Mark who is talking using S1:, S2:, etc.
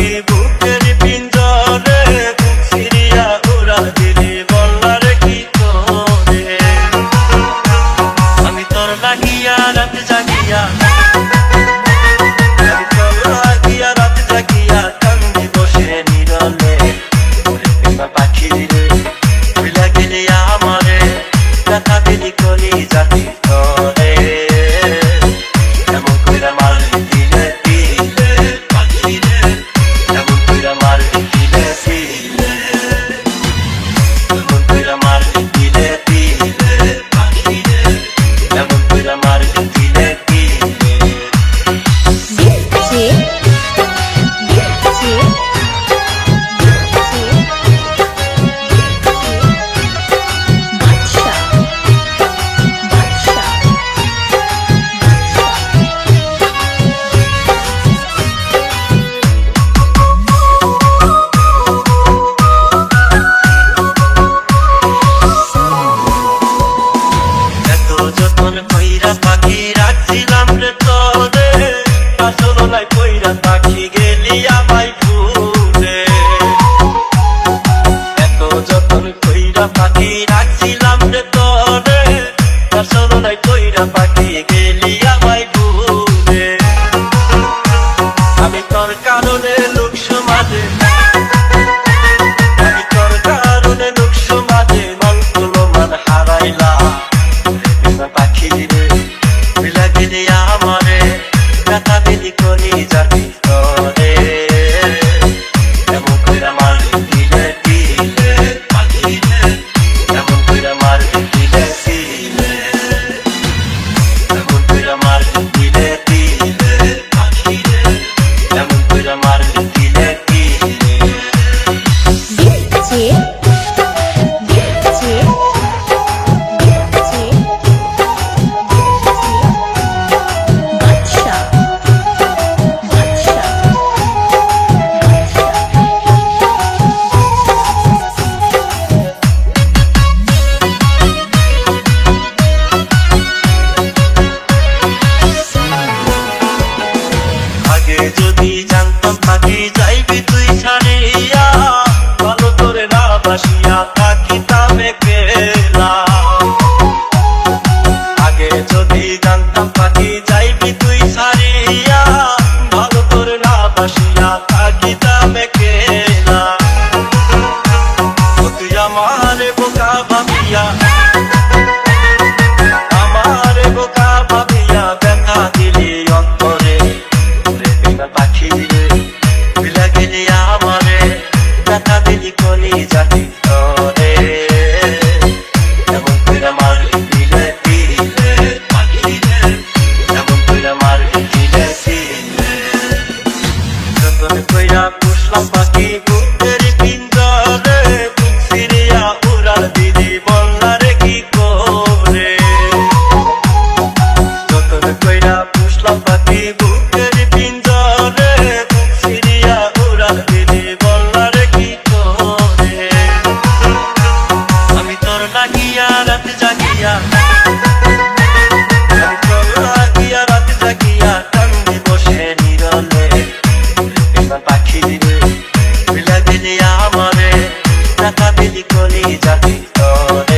S1: পাখি বুকের পিঞ্জরে বুক ছিড়িয়া উড়া দিলি বললার কি করে আমি তোর লাগিয়া রাত জাগিয়া আমি তোর লাগিয়া রাত জাগিয়া কান্দি বসে নিরলে পাখি রে ভুলা গেলি আমারে ব্যথা দিলি কলি জাতি ধরে এমন কইরা মারলি দিলে দিলে পাখি রে এমন কইরা মারলি দিলে দিলে এমন কইরা মারলি দিলে দিলে পাখি রে এমন কইরা মারলি দিলে দিলে পাখি রাখছিলাম রে তোরে আসলো নাই কইরা পাখি গেলি আমায় ভুলে এত যতন কইরা পাখি রাখছিলাম রে তোরে আসলো নাই কইরা পাখি গেলি আমায় ভুলে আমি তোর কারণে লোক সমাজে আমি তোর কারণে লোক সমাজে মান তুলো মান হারাইলাম পাখি রে ভুলা গেলি আমারে ব্যথা দিলি কলি জাতি ধরে এমন কইরা মারলি দিলে দিলে পাখি রে এমন কইরা মারলি দিলে দিলে এমন কইরা মারলি দিলে দিলে পাখি রে এমন কইরা মারলি দিলে দিলে যদি জানতাম পাখি যাইবি তুই ছাড়িয়া ভালো করে না বাসিয়া থাকিতাম একলা আগে যদি জানতাম পাখি যাইবি তুই ছাড়িয়া ভালো করে না বাসিয়া থাকিতাম একলা তুই আমারে বোকা ভাবিয়া আমারে বোকা ভাবিয়া ব্যথা দিলি অন্তরে পাখি রে ভুলা গেলি আমারে ব্যথা দিলি কলি জাতি ধরে এমন কইরা মারলি দিলে দিলে পাখি রে এমন কইরা মারলি দিলে দিলে যতন কইরা পুষলাম পাখি বুকের পিঞ্জরে বুক ছিড়িয়া উড়াল দিলি বললারে কি করে যতন কইরা পুষলাম পাখি বুকের পিঞ্জরে আমি তোর লাগিয়া রাত জাগিয়া আমি তোর লাগিয়া রাত জাগিয়া কান্দি বসে নিরলে পাখি রে ভুলা গেলি আমারে ব্যথা দিলি কলি জাতি ধরে